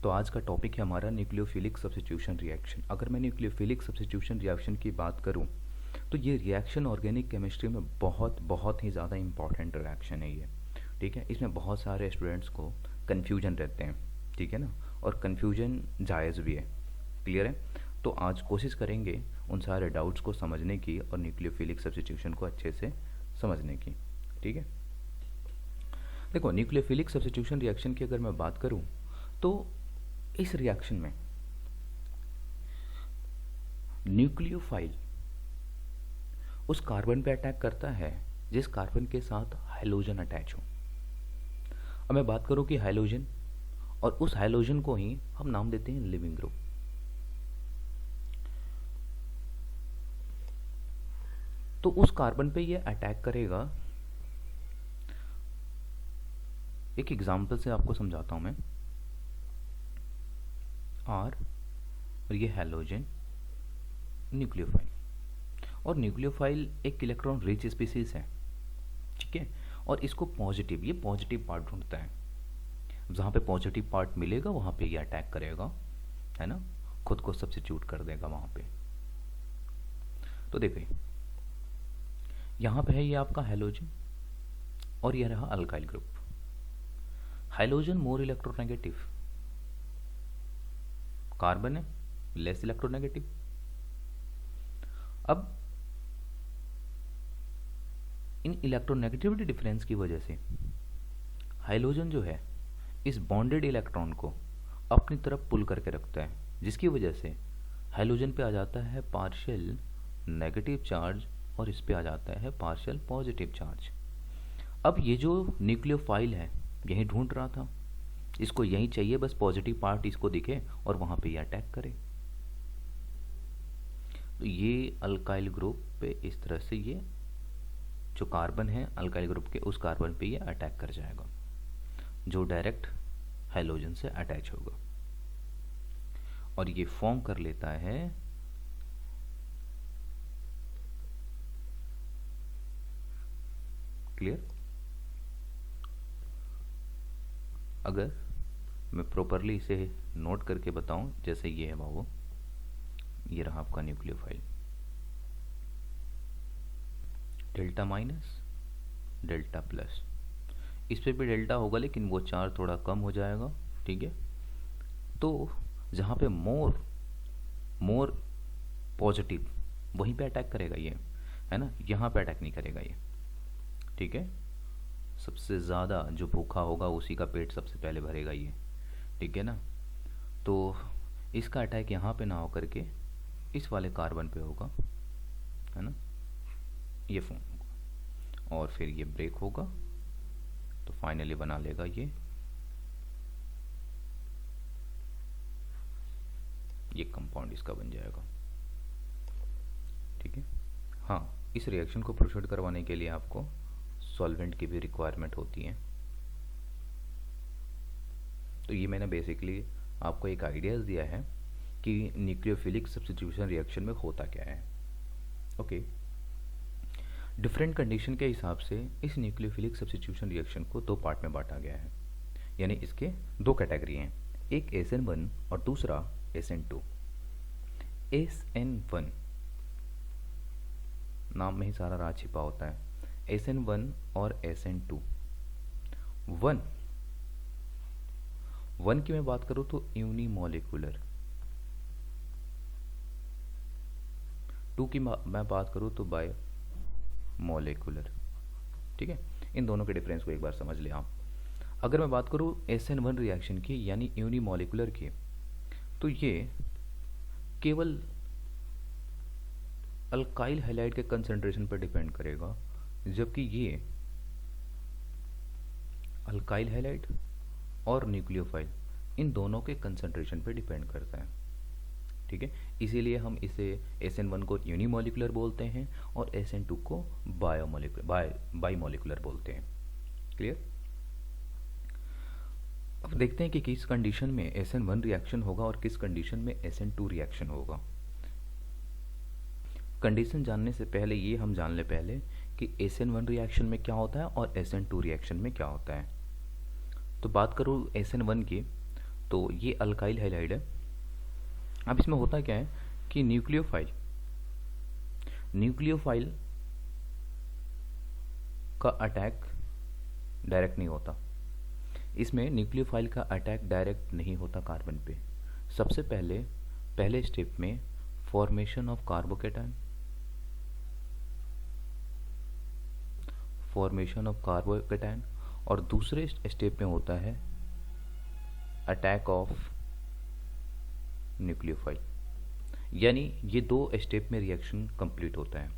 तो आज का टॉपिक है हमारा न्यूक्लियोफिलिक सब्स्टिट्यूशन रिएक्शन। अगर मैं न्यूक्लियोफिलिक सब्स्टिट्यूशन रिएक्शन की बात करूं तो ये रिएक्शन ऑर्गेनिक केमिस्ट्री में बहुत बहुत ही ज़्यादा इंपॉर्टेंट रिएक्शन है ये। ठीक है, इसमें बहुत सारे स्टूडेंट्स को कन्फ्यूजन रहते हैं, ठीक है ना, और कन्फ्यूजन जायज़ भी है। क्लियर है? तो आज कोशिश करेंगे उन सारे डाउट्स को समझने की और न्यूक्लियोफिलिक सब्स्टिट्यूशन को अच्छे से समझने की। ठीक है, देखो न्यूक्लियोफिलिक सब्स्टिट्यूशन रिएक्शन की अगर मैं बात करूं तो इस रिएक्शन में न्यूक्लियोफाइल उस कार्बन पे अटैक करता है जिस कार्बन के साथ हाइड्रोजन अटैच हो। अब मैं बात करूं कि हाइड्रोजन, और उस हाइड्रोजन को ही हम नाम देते हैं लिविंग ग्रुप। तो उस कार्बन पे ये अटैक करेगा। एक एग्जांपल से आपको समझाता हूं मैं। आर और ये हाइड्रोजन न्यूक्लियोफाइल, और न्यूक्लियोफाइल एक इलेक्ट्रॉन रिच स्पीसीज है। ठीक है, और इसको पॉजिटिव, ये पॉजिटिव पार्ट ढूंढता है। जहां पे पॉजिटिव पार्ट मिलेगा वहां पे ये अटैक करेगा, है ना, खुद को सब्स्टिट्यूट कर देगा वहां पे। तो देखिए यहां पे है ये आपका हाइड्रोजन और ये रहा alkyl group. Hydrogen more electronegative, carbon है लेस इलेक्ट्रोनेगेटिव। अब इन इलेक्ट्रोनेगेटिविटी डिफरेंस की वजह से हाइड्रोजन जो है इस बॉन्डेड इलेक्ट्रॉन को अपनी तरफ पुल करके रखता है, जिसकी वजह से हाइड्रोजन पे आ जाता है पार्शियल नेगेटिव चार्ज और इस पे आ जाता है पार्शियल पॉजिटिव चार्ज। अब ये जो न्यूक्लियोफाइल है यही ढूंढ रहा था, इसको यही चाहिए बस पॉजिटिव पार्ट इसको दिखे और वहां पे ये अटैक करे। तो ये अल्काइल ग्रुप पे इस तरह से ये जो कार्बन है अल्काइल ग्रुप के उस कार्बन पे ये अटैक कर जाएगा जो डायरेक्ट हाइड्रोजन से अटैच होगा, और ये फॉर्म कर लेता है क्लियर। अगर मैं प्रॉपरली इसे नोट करके बताऊं, जैसे ये है वो, ये रहा आपका nucleophile, delta minus delta plus, इस पे भी डेल्टा होगा लेकिन वो चार्ज थोड़ा कम हो जाएगा। ठीक है, तो जहाँ पे मोर पॉजिटिव वहीं पे अटैक करेगा ये, है ना, यहाँ पे अटैक नहीं करेगा ये। ठीक है, सबसे ज़्यादा जो भूखा होगा उसी का पेट सबसे पहले भरेगा ये। ठीक है ना, तो इसका अटैक यहाँ पे ना हो करके इस वाले कार्बन पे होगा, है ना, ये फॉर्म होगा और फिर ये ब्रेक होगा तो फाइनली बना लेगा ये कंपाउंड इसका बन जाएगा। ठीक है, हाँ, इस रिएक्शन को प्रोसीड करवाने के लिए आपको सॉल्वेंट की भी रिक्वायरमेंट होती है। तो ये मैंने बेसिकली आपको एक आइडियाज़ दिया है कि न्यूक्लियोफिलिक सब्स्टिट्यूशन रिएक्शन में होता क्या है। ओके, डिफरेंट कंडीशन के हिसाब से इस न्यूक्लियोफिलिक सब्स्टिट्यूशन रिएक्शन को दो पार्ट में बांटा गया है, यानी इसके दो कैटेगरी हैं, एक SN1 और दूसरा SN2। SN1 नाम में ही सारा राज छिपा होता है। SN1 और SN2, वन की मैं बात करूं तो यूनिमोलिकुलर, 2 की मैं बात करूं तो बाय मोलिकुलर। ठीक है, इन दोनों के डिफरेंस को एक बार समझ लें आप। अगर मैं बात करूं SN1 रिएक्शन की यानी यूनिमोलिकुलर की, तो ये केवल अल्काइल हैलाइड के कंसंट्रेशन पर डिपेंड करेगा, जबकि ये अल्काइल हैलाइड और न्यूक्लियोफाइल इन दोनों के कंसंट्रेशन पर डिपेंड करता है। ठीक है, इसीलिए हम इसे SN1 को यूनिमोलिकुलर बोलते हैं और SN2 को बाईमोलिकुलर बोलते हैं। क्लियर। अब देखते हैं कि किस कंडीशन में SN1 रिएक्शन होगा और किस कंडीशन में SN2 रिएक्शन होगा। कंडीशन जानने से पहले ये हम जान ले पहले कि SN1 रिएक्शन में क्या होता है और SN2 रिएक्शन में क्या होता है। तो बात करूँ SN1 की, तो ये अल्काइल हैलाइड है। अब इसमें होता क्या है कि न्यूक्लियोफाइल का अटैक डायरेक्ट नहीं होता। इसमें न्यूक्लियोफाइल का अटैक डायरेक्ट नहीं होता कार्बन पे। सबसे पहले स्टेप में फॉर्मेशन ऑफ कार्बोकेटायन और दूसरे स्टेप में होता है अटैक ऑफ न्यूक्लियोफाइल। यानी ये दो स्टेप में रिएक्शन कंप्लीट होता है।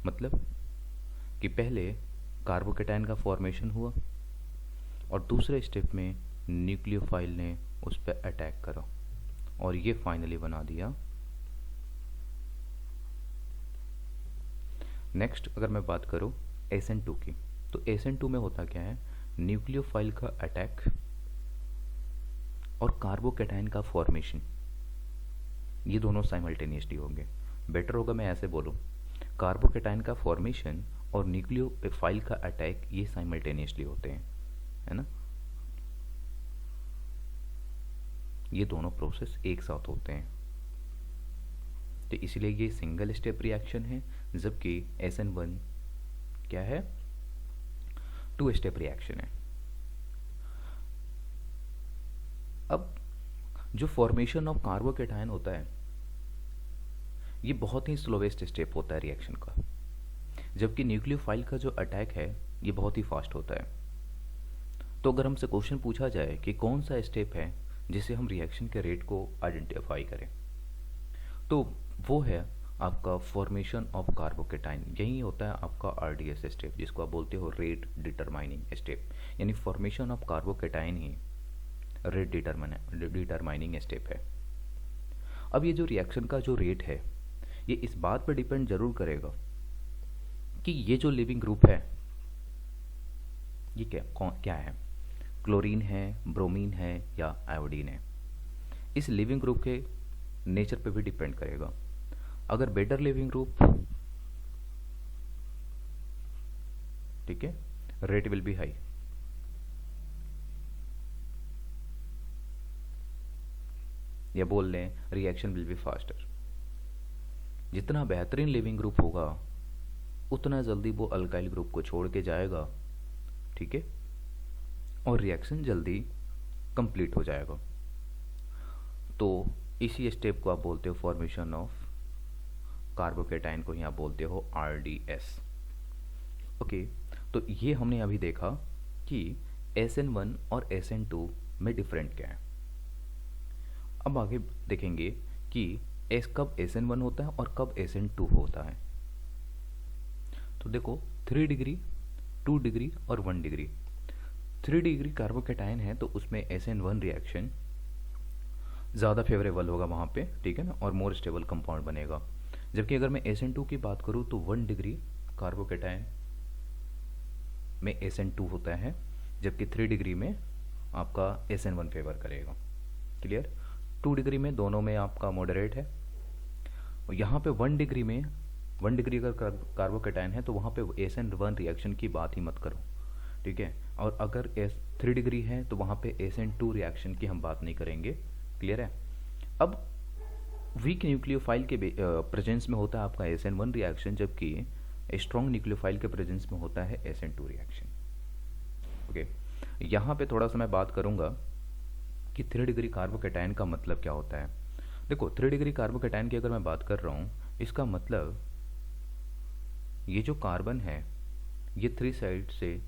मतलब कि पहले कार्बोकेटायन का फॉर्मेशन हुआ और दूसरे स्टेप में न्यूक्लियोफाइल ने उस पर अटैक करा और ये फाइनली बना दिया। नेक्स्ट अगर मैं बात करूं SN2 की, तो SN2 में होता क्या है, न्यूक्लियोफाइल का अटैक और कार्बोकेटायन का फॉर्मेशन, ये दोनों साइमल्टेनियसली होंगे। बेटर होगा मैं ऐसे बोलूं, कार्बोकेटायन का फॉर्मेशन और न्यूक्लियोफाइल का अटैक ये साइमल्टेनियसली होते हैं, है ना। ये दोनों प्रोसेस एक साथ होते हैं, तो इसलिए ये सिंगल स्टेप रिएक्शन है, जबकि SN1 क्या है, 2 स्टेप रिएक्शन है। अब जो फॉर्मेशन ऑफ कार्बोकेटायन होता है ये बहुत ही स्लोवेस्ट स्टेप होता है रिएक्शन का, जबकि न्यूक्लियोफाइल का जो अटैक है ये बहुत ही फास्ट होता है। तो अगर हमसे क्वेश्चन पूछा जाए कि कौन सा स्टेप है जिसे हम रिएक्शन के रेट को आइडेंटिफाई करें, तो वो है आपका फॉर्मेशन ऑफ कार्बोकेटायन। यही होता है आपका RDS स्टेप, जिसको आप बोलते हो रेट डिटरमाइनिंग स्टेप। यानी formation of carbocation he rate determining step है। अब ये जो रिएक्शन का जो रेट है ये इस बात पर डिपेंड जरूर करेगा कि ये जो लिविंग ग्रुप है ये क्या है, क्लोरीन है, ब्रोमीन है या आयोडीन है। इस लिविंग ग्रुप के नेचर पे भी डिपेंड करेगा। अगर बेटर लिविंग ग्रुप, ठीक है, रेट विल बी हाई। या बोल लें रिएक्शन विल बी फास्टर। जितना बेहतरीन लिविंग ग्रुप होगा उतना जल्दी वो अल्काइल ग्रुप को छोड़ के जाएगा, ठीक है, और रिएक्शन जल्दी कंप्लीट हो जाएगा। तो इसी स्टेप को आप बोलते हो फॉर्मेशन ऑफ कार्बोकेटायन, को ही आप बोलते हो RDS। ओके, तो ये हमने अभी देखा कि SN1 और SN2 में डिफरेंट क्या है। अब आगे देखेंगे कि कब SN1 होता है और कब SN2 होता है। तो देखो 3 डिग्री, 2 डिग्री और 1 डिग्री। 3 डिग्री कार्बोकेटायन है तो उसमें SN1 रिएक्शन ज़्यादा फेवरेबल होगा वहाँ पे, ठीक है ना, और मोर स्टेबल कंपाउंड बनेगा। जबकि अगर मैं SN2 की बात करूँ तो 1 डिग्री कार्बोकेटायन में SN2 होता है, जबकि 3 डिग्री में आपका SN1 फेवर करेगा। क्लियर। 2 डिग्री में दोनों में आपका मॉडरेट है। यहाँ पे 1 डिग्री में, 1 डिग्री अगर कार्बोकेटायन है तो वहाँ पे SN1 रिएक्शन की बात ही मत करो, ठीक है। और अगर 3 डिग्री है तो वहाँ पे SN2 रिएक्शन की हम बात नहीं करेंगे। क्लियर है। अब वीक न्यूक्लियोफाइल के प्रेजेंस में होता है आपका SN1 रिएक्शन, जबकि स्ट्रॉन्ग न्यूक्लियोफाइल के प्रेजेंस में होता है SN2 रिएक्शन। ओके, यहाँ पे थोड़ा सा मैं बात करूँगा कि 3 डिग्री कार्बोकेटायन का मतलब क्या होता है। देखो 3 डिग्री कार्बोकेटायन की अगर मैं बात कर रहा हूँ, इसका मतलब ये जो कार्बन है ये 3 साइड से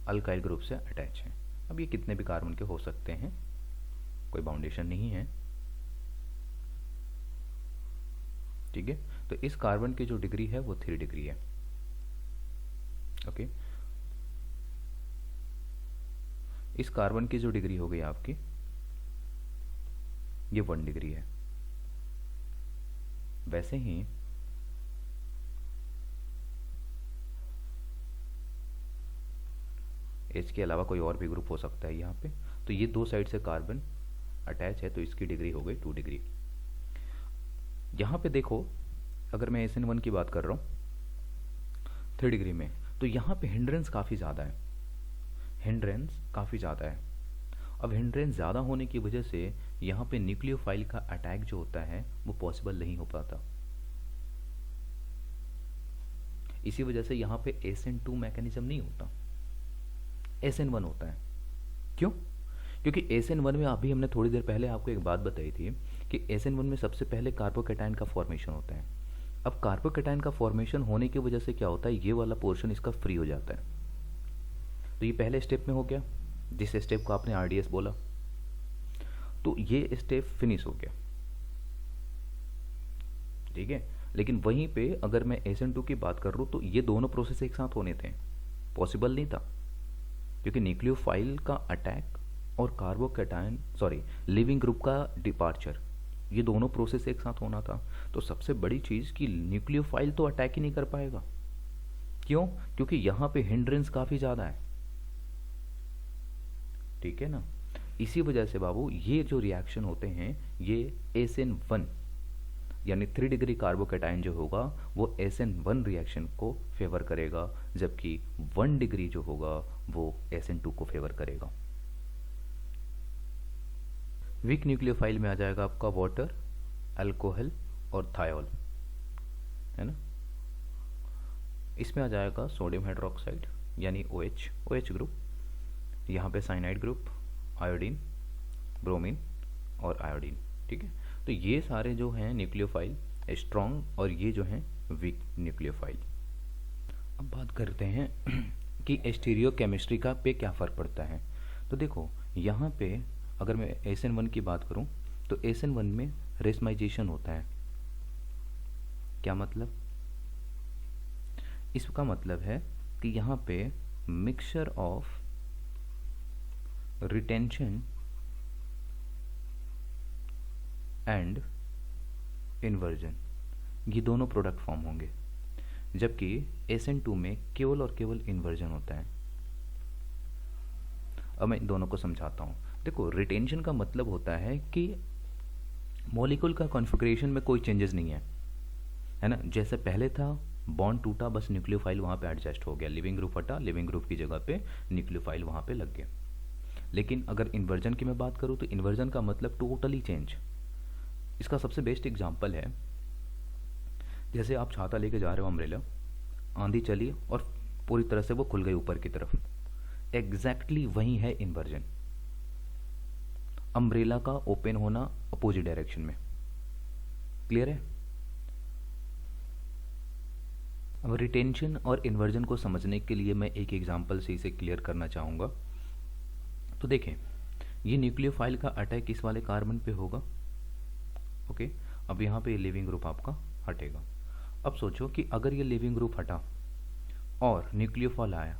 अल्काइल ग्रुप से अटैच है। अब ये कितने भी कार्बन के हो सकते हैं, कोई बाउंडेशन नहीं है, ठीक है। तो इस कार्बन की जो डिग्री है वो 3 डिग्री है। ओके, इस कार्बन की जो डिग्री हो गई आपकी ये 1 डिग्री है। वैसे ही H के अलावा कोई और भी ग्रुप हो सकता है यहाँ पे। तो ये 2 साइड से कार्बन अटैच है तो इसकी डिग्री हो गई 2 डिग्री। यहाँ पे देखो अगर मैं SN1 की बात कर रहा हूँ 3 डिग्री में, तो यहाँ पे हिंड्रेंस काफ़ी ज़्यादा है, हिंड्रेंस काफ़ी ज़्यादा है। अब हिंड्रेंस ज़्यादा होने की वजह से यहाँ पे न्यूक्लियोफाइल का अटैक जो होता है वो पॉसिबल नहीं हो पाता। इसी वजह से यहाँ पे SN2 मैकेनिज्म नहीं होता, SN1 होता है। क्यों? क्योंकि SN1 में अभी हमने थोड़ी देर पहले आपको एक बात बताई थी कि SN1 में सबसे पहले कार्बोकैटायन का फॉर्मेशन होता है। अब कार्बोकैटायन का फॉर्मेशन होने की वजह से क्या होता है, ये वाला पोर्शन इसका फ्री हो जाता है। तो ये पहले स्टेप में हो गया, जिस स्टेप को आपने RDS बोला, तो ये स्टेप फिनिश हो गया, ठीक है। लेकिन वहीं पे अगर मैं SN2 की बात कर रहा हूँ तो ये दोनों प्रोसेस एक साथ होने थे, पॉसिबल नहीं था, क्योंकि न्यूक्लियोफाइल का अटैक और कार्बोकैटायन लिविंग ग्रुप का डिपार्चर, ये दोनों प्रोसेस एक साथ होना था। तो सबसे बड़ी चीज़ कि न्यूक्लियोफाइल तो अटैक ही नहीं कर पाएगा। क्यों? क्योंकि यहाँ पे हिंड्रेंस काफ़ी ज़्यादा है, ठीक है ना। इसी वजह से बाबू ये जो रिएक्शन होते हैं ये SN1 यानी 3 डिग्री कार्बोकैटायन जो होगा वो SN1 रिएक्शन को फेवर करेगा, जबकि 1 डिग्री जो होगा वो SN2 को फेवर करेगा। वीक न्यूक्लियोफाइल में आ जाएगा आपका वाटर, अल्कोहल और थायोल, है ना। इसमें आ जाएगा सोडियम हाइड्रोक्साइड यानी OH ग्रुप, यहाँ पे साइनाइड ग्रुप, आयोडीन, ब्रोमीन और आयोडीन, ठीक है। तो ये सारे जो हैं न्यूक्लियोफाइल स्ट्रॉन्ग और ये जो हैं वीक न्यूक्लियोफाइल। अब बात करते हैं कि स्टीरियोकेमिस्ट्री का पे क्या फ़र्क पड़ता है। तो देखो यहाँ पे अगर मैं SN1 की बात करूँ तो SN1 में रेसमाइजेशन होता है। क्या मतलब? इसका मतलब है कि यहाँ पे mixture of retention and inversion, ये दोनों प्रोडक्ट फॉर्म होंगे, जबकि SN2 में केवल और केवल इन्वर्जन होता है। अब मैं इन दोनों को समझाता हूँ। देखो रिटेंशन का मतलब होता है कि मॉलिक्यूल का कॉन्फ़िगरेशन में कोई चेंजेस नहीं है ना। जैसे पहले था, बॉन्ड टूटा, बस न्यूक्लियोफाइल वहाँ पे एडजस्ट हो गया, लिविंग ग्रुप हटा, लिविंग ग्रुप की जगह पे न्यूक्लियोफाइल वहाँ पे लग गया। लेकिन अगर इन्वर्जन की मैं बात करूँ तो इन्वर्जन का मतलब टोटली चेंज। इसका सबसे बेस्ट एग्जांपल है, जैसे आप छाता लेके जा रहे हो, अम्ब्रेला, आंधी चली और पूरी तरह से वो खुल गई ऊपर की तरफ, एग्जैक्टली वही है इन्वर्जन। अम्ब्रेला का ओपन होना अपोजिट डायरेक्शन में। क्लियर है? अब रिटेंशन और इन्वर्जन को समझने के लिए मैं एक एग्जांपल से इसे क्लियर करना चाहूँगा। तो देखें, ये न्यूक्लियोफाइल का अटैक इस वाले कार्बन पे होगा, ओके। अब यहाँ पे लिविंग ग्रुप आपका हटेगा। अब सोचो कि अगर ये लिविंग ग्रुप हटा और न्यूक्लियोफाइल आया,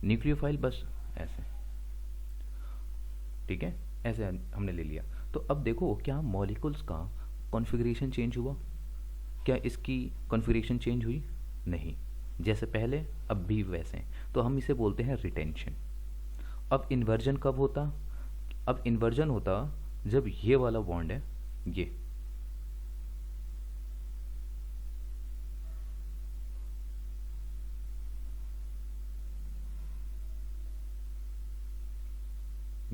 न्यूक्लियोफाइल बस ऐसे, ठीक है, ऐसे हमने ले लिया। तो अब देखो क्या मॉलिक्यूल्स का कॉन्फ़िगरेशन चेंज हुआ? क्या इसकी कॉन्फ़िगरेशन चेंज हुई? नहीं, जैसे पहले अब भी वैसे। तो हम इसे बोलते हैं रिटेंशन। अब इन्वर्जन कब होता? अब इन्वर्जन होता जब ये वाला बॉन्ड है,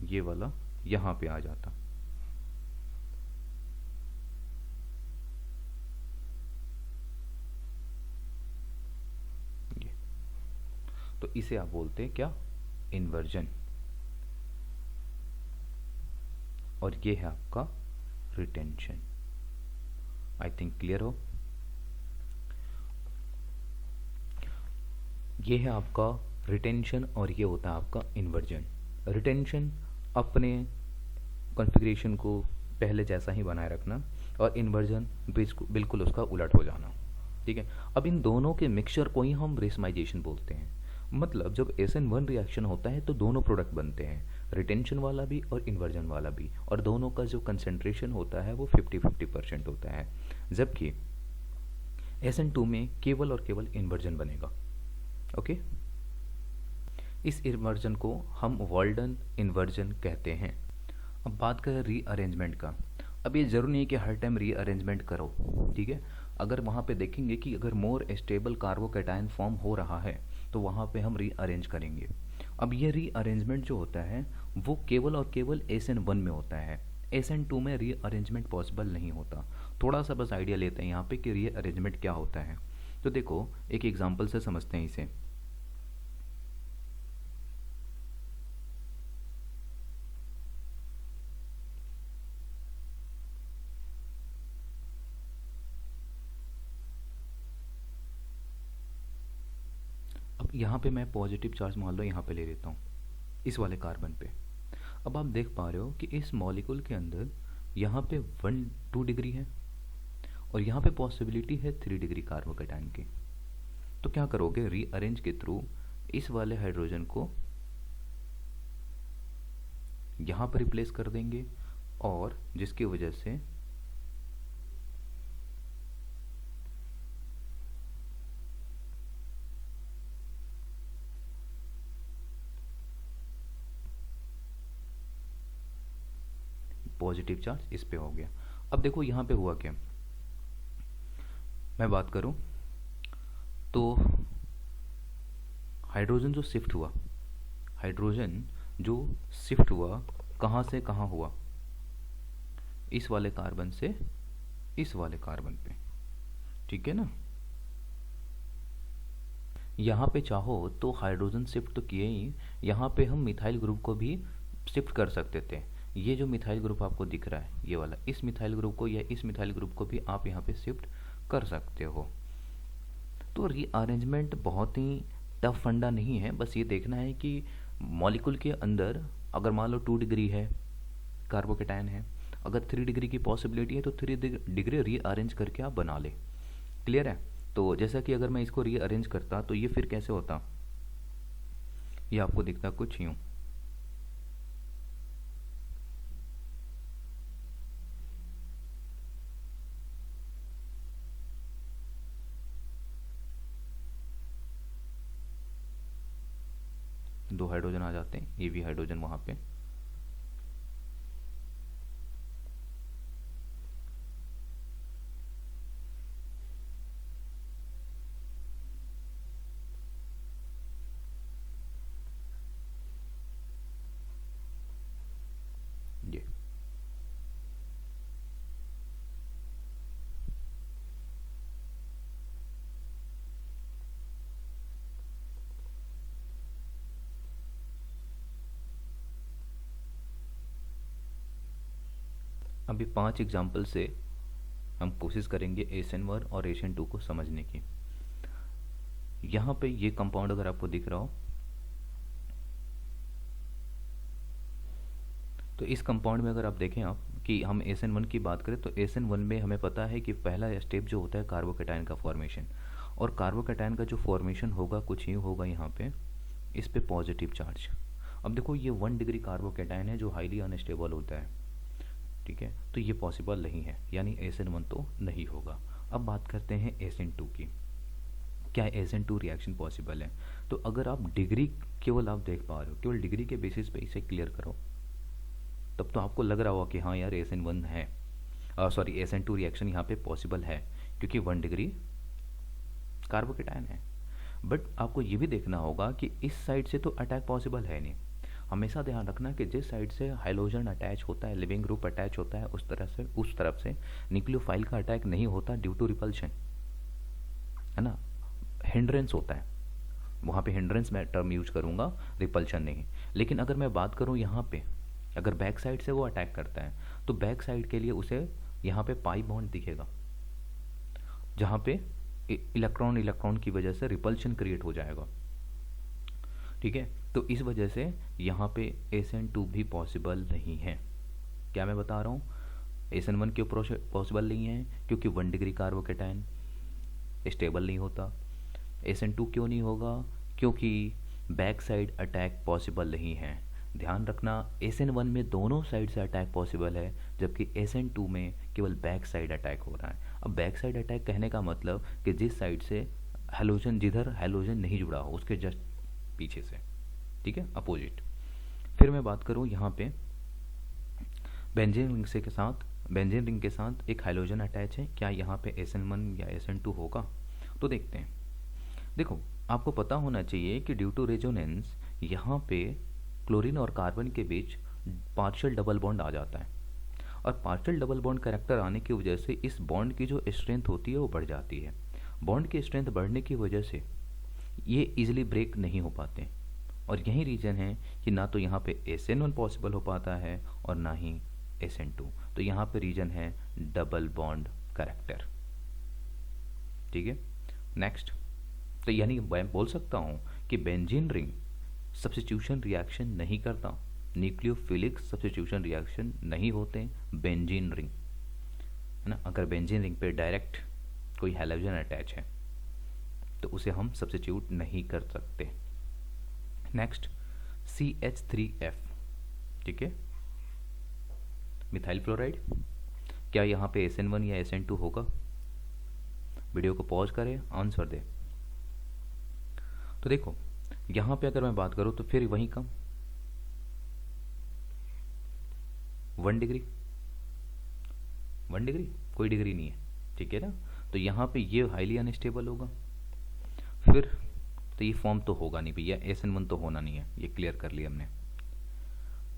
ये वाला यहां पे आ जाता। ये तो इसे आप बोलते हैं क्या? इन्वर्जन। और ये है आपका रिटेंशन। आई थिंक क्लियर हो। ये है आपका रिटेंशन और ये होता है आपका इन्वर्जन। रिटेंशन अपने कॉन्फ़िगरेशन को पहले जैसा ही बनाए रखना और इन्वर्जन बिल्कुल उसका उलट हो जाना, ठीक है। अब इन दोनों के मिक्सचर को ही हम रेसमाइजेशन बोलते हैं। मतलब जब SN1 रिएक्शन होता है तो दोनों प्रोडक्ट बनते हैं, रिटेंशन वाला भी और इन्वर्जन वाला भी, और दोनों का जो कंसेंट्रेशन होता है वो 50-50% होता है। जबकि SN2 में केवल और केवल इन्वर्जन बनेगा, ओके। इस इन्वर्जन को हम वॉल्डन इन्वर्जन कहते हैं। अब बात करें रीअरेंजमेंट का। अब ये ज़रूरी नहीं है कि हर टाइम रीअरेंजमेंट करो, ठीक है। अगर वहाँ पे देखेंगे कि अगर मोर स्टेबल कार्बोकैटायन फॉर्म हो रहा है तो वहाँ पे हम रीअरेंज करेंगे। अब ये रीअरेंजमेंट जो होता है वो केवल और केवल SN1 में होता है। SN2 में रीअरेंजमेंट पॉसिबल नहीं होता। थोड़ा सा बस आइडिया लेते हैं यहाँ पे कि रीअरेंजमेंट क्या होता है। तो देखो एक एग्जांपल से समझते हैं इसे। अब यहाँ पे मैं पॉजिटिव चार्ज मान लो यहाँ पे ले लेता हूँ, इस वाले कार्बन पे। अब आप देख पा रहे हो कि इस मॉलिक्यूल के अंदर यहाँ पे 2 डिग्री है और यहाँ पे पॉसिबिलिटी है 3 डिग्री कार्बोकेटाइन की। तो क्या करोगे, रीअरेंज के थ्रू इस वाले हाइड्रोजन को यहाँ पर रिप्लेस कर देंगे और जिसकी वजह से पॉजिटिव चार्ज इस पे हो गया। अब देखो यहाँ पे हुआ क्या, मैं बात करूँ तो हाइड्रोजन जो शिफ्ट हुआ, हाइड्रोजन जो शिफ्ट हुआ कहाँ से कहाँ हुआ, इस वाले कार्बन से इस वाले कार्बन पे, ठीक है ना। यहाँ पे चाहो तो हाइड्रोजन शिफ्ट तो किए ही, यहाँ पे हम मिथाइल ग्रुप को भी शिफ्ट कर सकते थे। ये जो मिथाइल ग्रुप आपको दिख रहा है ये वाला, इस मिथाइल ग्रुप को या इस मिथाइल ग्रुप को भी आप यहाँ पे शिफ्ट कर सकते हो। तो रीअरेंजमेंट बहुत ही टफ फंडा नहीं है, बस ये देखना है कि मॉलिक्यूल के अंदर अगर मान लो 2 डिग्री है कार्बोकेटाइन है, अगर 3 डिग्री की पॉसिबिलिटी है तो 3 डिग्री रीअरेंज करके आप बना ले। क्लियर है। तो जैसा कि अगर मैं इसको रीअरेंज करता तो ये फिर कैसे होता, ये आपको दिखता कुछ यूं। दो हाइड्रोजन आ जाते हैं, ये भी हाइड्रोजन वहां पे, ये अभी 5 एग्जाम्पल से हम कोशिश करेंगे SN1 और SN2 को समझने की। यहाँ पे ये कंपाउंड अगर आपको दिख रहा हो तो इस कंपाउंड में अगर आप देखें आप कि हम SN1 की बात करें तो SN1 में हमें पता है कि पहला स्टेप जो होता है कार्बोकेटाइन का फॉर्मेशन, और कार्बोकेटाइन का जो फॉर्मेशन होगा कुछ यूँ होगा यहाँ पे, इस पे पॉजिटिव चार्ज। अब देखो ये 1 डिग्री कार्बोकेटाइन है जो हाईली अनस्टेबल होता है, ठीक है, तो ये पॉसिबल नहीं है, यानी SN1 तो नहीं होगा। अब बात करते हैं SN2 की, क्या SN2 रिएक्शन पॉसिबल है। तो अगर आप डिग्री केवल आप देख पा रहे हो, केवल डिग्री के बेसिस पे इसे क्लियर करो, तब तो आपको लग रहा होगा कि हाँ यार SN1 है, सॉरी SN2 रिएक्शन यहाँ पे पॉसिबल है क्योंकि 1 डिग्री कार्बोकेटाइन है। बट आपको ये भी देखना होगा कि इस साइड से तो अटैक पॉसिबल है नहीं। हमेशा ध्यान रखना कि जिस साइड से हाइड्रोजन अटैच होता है, लिविंग ग्रुप अटैच होता है, उस तरफ से न्यूक्लियोफाइल का अटैक नहीं होता ड्यू टू रिपल्शन, है ना, हिंड्रेंस होता है। वहाँ पे हिंड्रेंस मैं टर्म यूज करूँगा, रिपल्शन नहीं। लेकिन अगर मैं बात करूँ यहाँ पे, अगर बैक साइड से वो अटैक करता है तो बैक साइड के लिए उसे यहाँ पे पाई बॉन्ड दिखेगा जहाँ पे इलेक्ट्रॉन इलेक्ट्रॉन की वजह से रिपल्शन क्रिएट हो जाएगा, ठीक है। तो इस वजह से यहाँ पे SN2 भी पॉसिबल नहीं है। क्या मैं बता रहा हूँ, SN1 क्यों पॉसिबल नहीं है, क्योंकि 1 डिग्री कार्बोकेटाइन स्टेबल नहीं होता। SN2 क्यों नहीं होगा, क्योंकि बैक साइड अटैक पॉसिबल नहीं है। ध्यान रखना SN1 में दोनों साइड से अटैक पॉसिबल है, जबकि SN2 में केवल बैक साइड अटैक हो रहा है। अब बैक साइड अटैक कहने का मतलब कि जिस साइड से हैलोजन, जिधर हैलोजन नहीं जुड़ा हो उसके जस्ट पीछे से, ठीक है, अपोजिट। फिर मैं बात करूँ यहाँ पे बेंजीन रिंग से के साथ, बेंजीन रिंग के साथ एक हाइड्रोजन अटैच है, क्या यहाँ पे SN1 या SN2 होगा। तो देखते हैं। देखो आपको पता होना चाहिए कि ड्यू टू रेजोनेंस यहाँ पे क्लोरीन और कार्बन के बीच पार्शियल डबल बॉन्ड आ जाता है, और पार्शियल डबल बॉन्ड कैरेक्टर आने की वजह से इस बॉन्ड की जो स्ट्रेंथ होती है वो बढ़ जाती है। बॉन्ड की स्ट्रेंथ बढ़ने की वजह से ये इजीली ब्रेक नहीं हो पाते, और यही रीज़न है कि ना तो यहाँ पे SN1 पॉसिबल हो पाता है और ना ही SN2। तो यहाँ पे रीज़न है डबल बॉन्ड कैरेक्टर। ठीक है, नेक्स्ट। तो यानी मैं बोल सकता हूँ कि बेंजीन रिंग सब्स्टिट्यूशन रिएक्शन नहीं करता, न्यूक्लियोफिलिक सब्स्टिट्यूशन रिएक्शन नहीं होते बेंजीन रिंग, है ना। अगर बेंजीन रिंग पे डायरेक्ट कोई हैलोजन अटैच है तो उसे हम सब्स्टिट्यूट नहीं कर सकते। नेक्स्ट, CH3F, ठीक है, मिथाइल फ्लोराइड। क्या यहाँ पे SN1 या SN2 होगा? वीडियो को पॉज करें, आंसर दे। तो देखो यहाँ पे अगर मैं बात करूँ तो फिर वहीं कम 1 डिग्री, 1 डिग्री कोई डिग्री नहीं है, ठीक है ना। तो यहाँ पे ये हाईली अनस्टेबल होगा, फिर तो ये फॉर्म तो होगा नहीं भैया, SN1 तो होना नहीं है, ये क्लियर कर लिया हमने।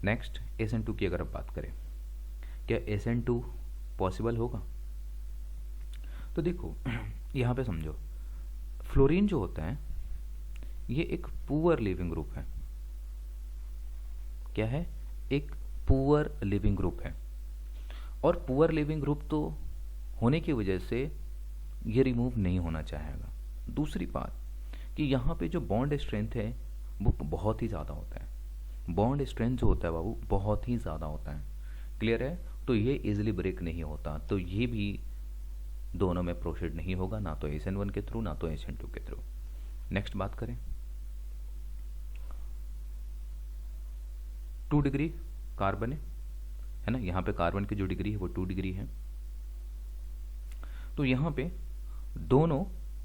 नेक्स्ट, SN2 की अगर आप बात करें, क्या SN2 पॉसिबल होगा? तो देखो यहाँ पे समझो, फ्लोरीन जो होता है ये एक पुअर लिविंग ग्रुप है। क्या है? एक पुअर लिविंग ग्रुप है, और पुअर लिविंग ग्रुप तो होने की वजह से ये रिमूव नहीं होना चाहेगा। दूसरी बात कि यहाँ पे जो बॉन्ड स्ट्रेंथ है वो बहुत ही ज़्यादा होता है, बॉन्ड स्ट्रेंथ जो होता है बाबू बहुत ही ज़्यादा होता है, क्लियर है। तो ये इजीली ब्रेक नहीं होता, तो ये भी दोनों में प्रोसीड नहीं होगा, ना तो SN1 के थ्रू ना तो SN2 के थ्रू। नेक्स्ट बात करें, 2 डिग्री कार्बन है ना, यहाँ पे कार्बन की जो डिग्री है वो 2 डिग्री है, तो यहाँ पे दोनों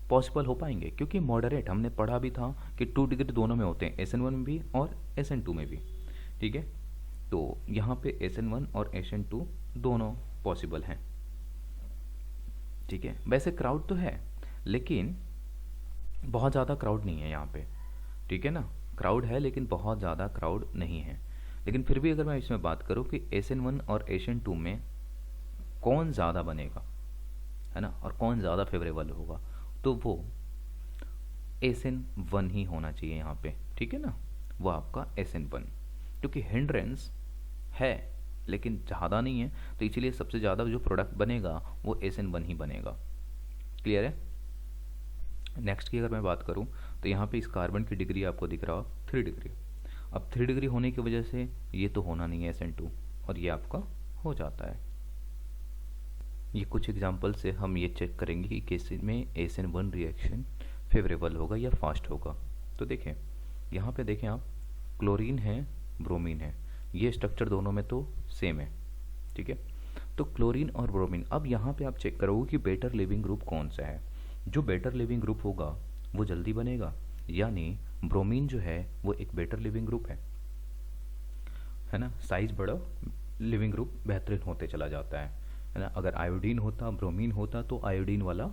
पॉसिबल हो पाएंगे, क्योंकि मॉडरेट हमने पढ़ा भी था कि 2 डिग्री दोनों में होते हैं, SN1 में भी और SN2 में भी, ठीक है। तो यहाँ पे SN1 और SN2 दोनों पॉसिबल हैं, ठीक है। वैसे क्राउड तो है लेकिन बहुत ज़्यादा क्राउड नहीं है यहाँ पे, ठीक है ना। क्राउड है लेकिन बहुत ज़्यादा क्राउड नहीं है। लेकिन फिर भी अगर मैं इसमें बात करूँ कि SN1 और SN2 में कौन ज़्यादा बनेगा, है ना, और कौन ज़्यादा फेवरेबल होगा, तो वो SN1 ही होना चाहिए यहाँ पे, ठीक है ना, वो आपका SN1, क्योंकि हिंड्रेंस है लेकिन ज़्यादा नहीं है, तो इसलिए सबसे ज़्यादा जो प्रोडक्ट बनेगा वो SN1 ही बनेगा, क्लियर है। नेक्स्ट की अगर मैं बात करूँ तो यहाँ पे इस कार्बन की डिग्री आपको दिख रहा हो 3 डिग्री। अब 3 डिग्री होने की वजह से ये तो होना नहीं है SN2, और ये आपका हो जाता है। ये कुछ एग्जांपल से हम ये चेक करेंगे कि किस में SN1 रिएक्शन फेवरेबल होगा या फास्ट होगा। तो देखें यहाँ पे, देखें आप, क्लोरीन है, ब्रोमीन है, ये स्ट्रक्चर दोनों में तो सेम है, ठीक है। तो क्लोरीन और ब्रोमीन, अब यहाँ पे आप चेक करोगे कि बेटर लिविंग ग्रुप कौन सा है। जो बेटर लिविंग ग्रुप होगा वो जल्दी बनेगा, यानी ब्रोमीन जो है वो एक बेटर लिविंग ग्रुप है ना, साइज बड़ा, लिविंग ग्रुप बेहतरीन होते चला जाता है ना। अगर आयोडीन होता, ब्रोमीन होता, तो आयोडीन वाला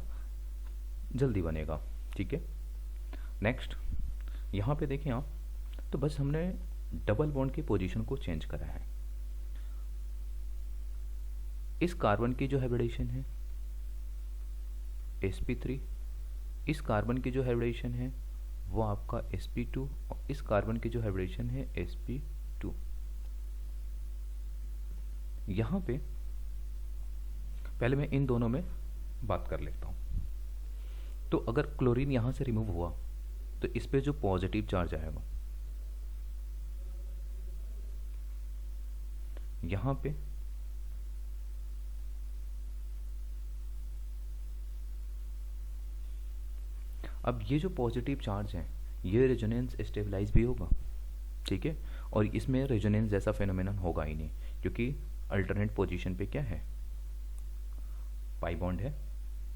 जल्दी बनेगा, ठीक है। नेक्स्ट यहाँ पे देखें आप, तो बस हमने डबल बॉन्ड की पोजीशन को चेंज करा है। इस कार्बन की जो हाइब्रिडेशन है sp3, इस कार्बन की जो हाइब्रिडेशन है वो आपका sp2, और इस कार्बन की जो हाइब्रिडेशन है sp2। यहां पे पहले मैं इन दोनों में बात कर लेता हूं। तो अगर क्लोरीन यहां से रिमूव हुआ तो इस पे जो पॉजिटिव चार्ज आएगा यहां पे, अब ये जो पॉजिटिव चार्ज है ये रेजोनेंस स्टेबलाइज भी होगा, ठीक है, और इसमें रेजोनेंस जैसा फेनोमेनन होगा ही नहीं, क्योंकि अल्टरनेट पोजीशन पे क्या है, पाई बॉन्ड है,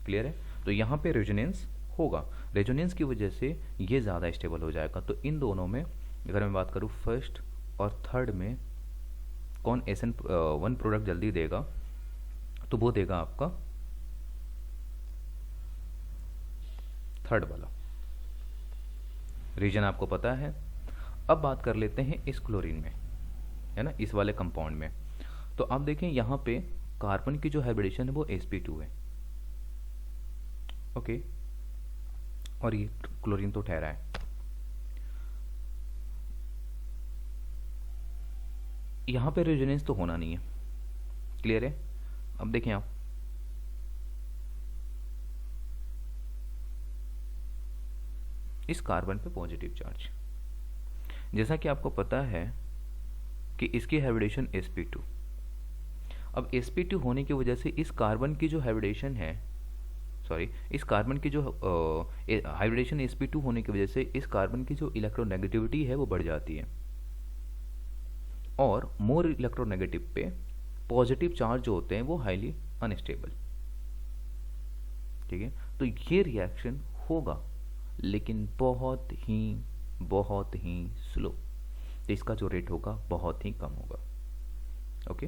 क्लियर है। तो यहाँ पे रेजोनेंस होगा, रेजोनेंस की वजह से ये ज़्यादा स्टेबल हो जाएगा। तो इन दोनों में अगर मैं बात करूँ फर्स्ट और थर्ड में कौन SN1 प्रोडक्ट जल्दी देगा, तो वो देगा आपका थर्ड वाला। रीजन आपको पता है, अब बात कर लेते हैं इस क्लोरीन में, है ना, इस वाले कंपाउंड में। तो आप देखें यहाँ पे कार्बन की जो हाइब्रिडेशन है वो sp2 है, ओके, और ये क्लोरीन तो ठहरा है। यहाँ पे रेजोनेंस तो होना नहीं है, क्लियर है। अब देखें आप, इस कार्बन पे पॉजिटिव चार्ज, जैसा कि आपको पता है कि इसकी हाइब्रिडेशन sp2। अब sp2 होने की वजह से इस कार्बन की जो हाइब्रिडेशन है, सॉरी, इस कार्बन की जो हाइब्रिडेशन sp2 होने की वजह से इस कार्बन की जो इलेक्ट्रोनेगेटिविटी है वो बढ़ जाती है, और मोर इलेक्ट्रोनेगेटिव पे पॉजिटिव चार्ज जो होते हैं वो हाईली अनस्टेबल, ठीक है। तो ये रिएक्शन होगा लेकिन बहुत ही स्लो, तो इसका जो रेट होगा बहुत ही कम होगा, ओके।